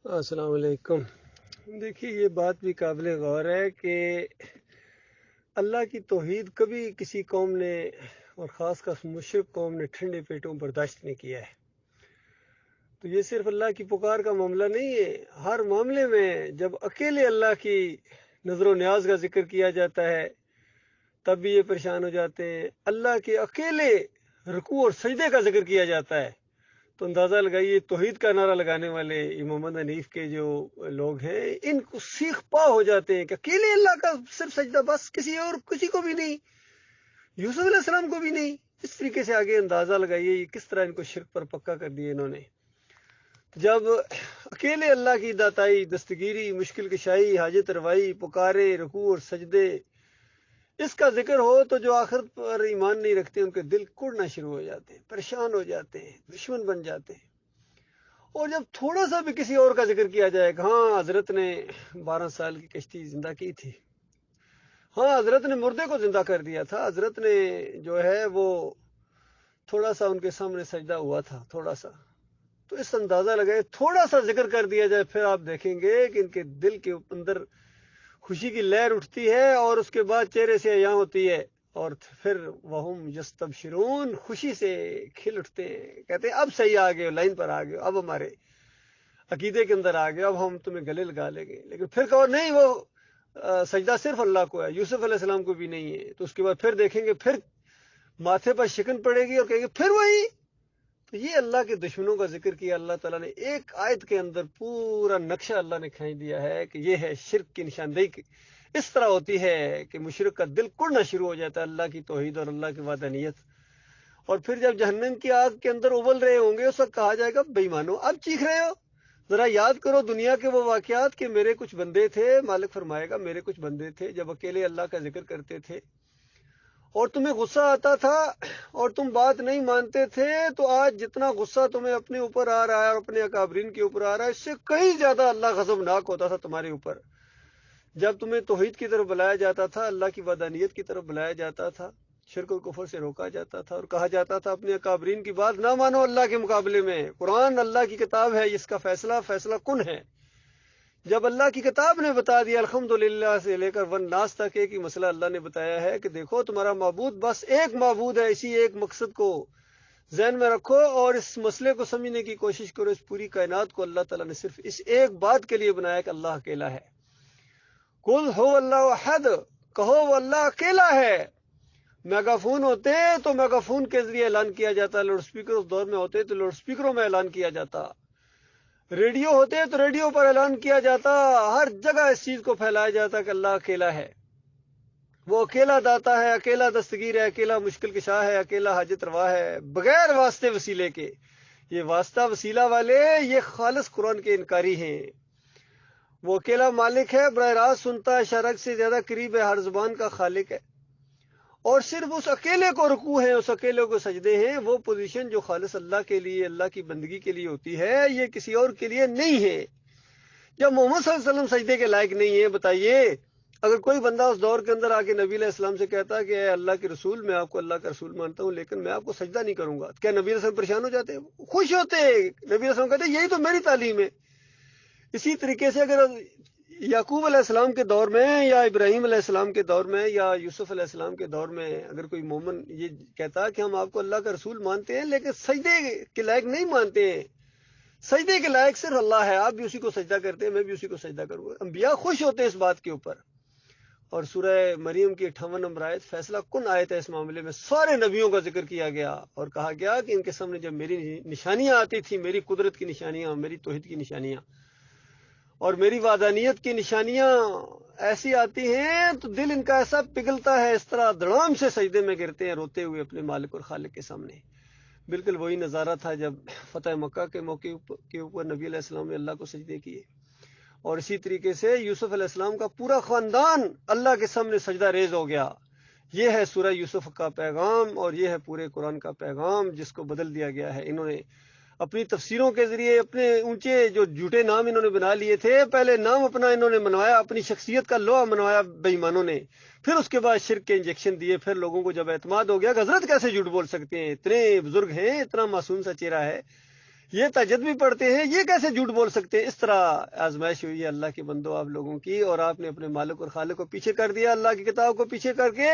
السلام علیکم۔ دیکھیے، یہ بات بھی قابل غور ہے کہ اللہ کی توحید کبھی کسی قوم نے اور خاص کر مشرک قوم نے ٹھنڈے پیٹوں برداشت نہیں کیا ہے۔ تو یہ صرف اللہ کی پکار کا معاملہ نہیں ہے، ہر معاملے میں جب اکیلے اللہ کی نظر و نیاز کا ذکر کیا جاتا ہے تب بھی یہ پریشان ہو جاتے ہیں۔ اللہ کے اکیلے رکوع اور سجدے کا ذکر کیا جاتا ہے تو اندازہ لگائیے توحید کا نعرہ لگانے والے محمد حنیف کے جو لوگ ہیں ان کو سیخ پا ہو جاتے ہیں کہ اکیلے اللہ کا صرف سجدہ، بس کسی کو بھی نہیں، یوسف علیہ السلام کو بھی نہیں۔ اس طریقے سے آگے اندازہ لگائیے یہ کس طرح ان کو شرک پر پکا کر دیا انہوں نے۔ جب اکیلے اللہ کی داتائی، دستگیری، مشکل کشائی، حاجت روائی، پکارے، رکوع اور سجدے، اس کا ذکر ہو تو جو آخرت پر ایمان نہیں رکھتے ان کے دل کڑنا شروع ہو جاتے ہیں، پریشان ہو جاتے ہیں، دشمن بن جاتے ہیں۔ اور جب تھوڑا سا بھی کسی اور کا ذکر کیا جائے کہ ہاں حضرت نے 12 سال کی کشتی زندہ کی تھی، ہاں حضرت نے مردے کو زندہ کر دیا تھا، حضرت نے جو ہے وہ تھوڑا سا ان کے سامنے سجدہ ہوا تھا، تھوڑا سا، تو اس اندازہ لگائے تھوڑا سا ذکر کر دیا جائے پھر آپ دیکھیں گے کہ ان کے دل کے اندر خوشی کی لہر اٹھتی ہے اور اس کے بعد چہرے سے عیاں ہوتی ہے اور پھر وہم یستبشرون، خوشی سے کھل اٹھتے ہیں، کہتے ہیں اب صحیح آ گئے، لائن پر آ گئے، اب ہمارے عقیدے کے اندر آ گئے، اب ہم تمہیں گلے لگا لیں گے۔ لیکن پھر کہو نہیں، وہ سجدہ صرف اللہ کو ہے، یوسف علیہ السلام کو بھی نہیں ہے، تو اس کے بعد پھر دیکھیں گے پھر ماتھے پر شکن پڑے گی اور کہیں گے پھر وہی۔ تو یہ اللہ کے دشمنوں کا ذکر کیا اللہ تعالیٰ نے ایک آیت کے اندر، پورا نقشہ اللہ نے کھینچ دیا ہے کہ یہ ہے شرک کی نشاندہی۔ اس طرح ہوتی ہے کہ مشرک کا دل کڑنا شروع ہو جاتا ہے اللہ کی توحید اور اللہ کی وحدانیت، اور پھر جب جہنم کی آگ کے اندر ابل رہے ہوں گے اس وقت کہا جائے گا بے ایمانو اب چیخ رہے ہو، ذرا یاد کرو دنیا کے وہ واقعات کہ میرے کچھ بندے تھے، مالک فرمائے گا میرے کچھ بندے تھے جب اکیلے اللہ کا ذکر کرتے تھے اور تمہیں غصہ آتا تھا اور تم بات نہیں مانتے تھے، تو آج جتنا غصہ تمہیں اپنے اوپر آ رہا ہے اور اپنے اکابرین کے اوپر آ رہا ہے اس سے کہیں زیادہ اللہ غضبناک ہوتا تھا تمہارے اوپر۔ جب تمہیں توحید کی طرف بلایا جاتا تھا، اللہ کی وحدانیت کی طرف بلایا جاتا تھا، شرک و کفر سے روکا جاتا تھا اور کہا جاتا تھا اپنے اکابرین کی بات نہ مانو اللہ کے مقابلے میں، قرآن اللہ کی کتاب ہے، اس کا فیصلہ فیصلہ کن ہے۔ جب اللہ کی کتاب نے بتا دیا الحمدللہ سے لے کر والناس تک ایک ہی مسئلہ اللہ نے بتایا ہے کہ دیکھو تمہارا معبود بس ایک معبود ہے، اسی ایک مقصد کو ذہن میں رکھو اور اس مسئلے کو سمجھنے کی کوشش کرو، اس پوری کائنات کو اللہ تعالیٰ نے صرف اس ایک بات کے لیے بنایا کہ اللہ اکیلا ہے۔ قل هو اللہ احد، کہو وہ اللہ اکیلا ہے۔ میگا فون ہوتے تو میگا فون کے ذریعے اعلان کیا جاتا، لاؤڈ اسپیکر اس دور میں ہوتے تو لاؤڈ اسپیکروں میں اعلان کیا جاتا، ریڈیو ہوتے تو ریڈیو پر اعلان کیا جاتا، ہر جگہ اس چیز کو پھیلایا جاتا کہ اللہ اکیلا ہے، وہ اکیلا داتا ہے، اکیلا دستگیر ہے، اکیلا مشکل کشا ہے، اکیلا حاجت روا ہے، بغیر واسطے وسیلے کے۔ یہ واسطہ وسیلہ والے یہ خالص قرآن کے انکاری ہیں۔ وہ اکیلا مالک ہے، براہ راست سنتا ہے، شرک سے زیادہ قریب ہے، ہر زبان کا خالق ہے، اور صرف اس اکیلے کو رکوع ہے، اس اکیلے کو سجدے ہیں۔ وہ پوزیشن جو خالص اللہ کے لیے، اللہ کی بندگی کے لیے ہوتی ہے، یہ کسی اور کے لیے نہیں ہے۔ جب محمد صلی اللہ علیہ وسلم سجدے کے لائق نہیں ہے، بتائیے اگر کوئی بندہ اس دور کے اندر آ کے نبی علیہ السلام سے کہتا کہ اے اللہ کے رسول، میں آپ کو اللہ کا رسول مانتا ہوں لیکن میں آپ کو سجدہ نہیں کروں گا، کیا نبی علیہ السلام پریشان ہو جاتے؟ خوش ہوتے۔ نبی علیہ السلام کہتے یہی تو میری تعلیم ہے۔ اسی طریقے سے اگر یعقوب علیہ السلام کے دور میں یا ابراہیم علیہ السلام کے دور میں یا یوسف علیہ السلام کے دور میں اگر کوئی مومن یہ کہتا کہ ہم آپ کو اللہ کا رسول مانتے ہیں لیکن سجدے کے لائق نہیں مانتے ہیں، سجدے کے لائق صرف اللہ ہے، آپ بھی اسی کو سجدہ کرتے ہیں، میں بھی اسی کو سجدہ کروں گا، انبیاء خوش ہوتے ہیں اس بات کے اوپر۔ اور سورہ مریم کی 58 نمبر آیت فیصلہ کن آیت ہے، اس معاملے میں سارے نبیوں کا ذکر کیا گیا اور کہا گیا کہ ان کے سامنے جب میری نشانیاں آتی تھیں، میری قدرت کی نشانیاں، میری توحید کی نشانیاں اور میری وحدانیت کی نشانیاں ایسی آتی ہیں تو دل ان کا ایسا پگھلتا ہے، اس طرح دڑام سے سجدے میں گرتے ہیں روتے ہوئے اپنے مالک اور خالق کے سامنے۔ بالکل وہی نظارہ تھا جب فتح مکہ کے موقع کے اوپر نبی علیہ السلام نے اللہ کو سجدے کیے، اور اسی طریقے سے یوسف علیہ السلام کا پورا خاندان اللہ کے سامنے سجدہ ریز ہو گیا۔ یہ ہے سورہ یوسف کا پیغام اور یہ ہے پورے قرآن کا پیغام جس کو بدل دیا گیا ہے۔ انہوں نے اپنی تفسیروں کے ذریعے اپنے اونچے جو جھوٹے نام انہوں نے بنا لیے تھے، پہلے نام اپنا انہوں نے منوایا، اپنی شخصیت کا لوہا منوایا بے ایمانوں نے، پھر اس کے بعد شرک کے انجیکشن دیے، پھر لوگوں کو جب اعتماد ہو گیا کہ حضرت کیسے جھوٹ بول سکتے ہیں، اتنے بزرگ ہیں، اتنا معصوم سا چہرہ ہے، یہ تہجد بھی پڑھتے ہیں، یہ کیسے جھوٹ بول سکتے ہیں؟ اس طرح آزمائش ہوئی ہے اللہ کے بندو آپ لوگوں کی، اور آپ نے اپنے مالک اور خالق کو پیچھے کر دیا، اللہ کی کتاب کو پیچھے کر کے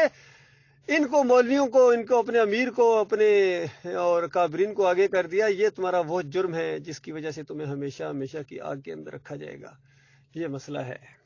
ان کو، مولویوں کو، ان کو، اپنے امیر کو، اپنے اور کابرین کو آگے کر دیا۔ یہ تمہارا وہ جرم ہے جس کی وجہ سے تمہیں ہمیشہ ہمیشہ کی آگ کے اندر رکھا جائے گا۔ یہ مسئلہ ہے۔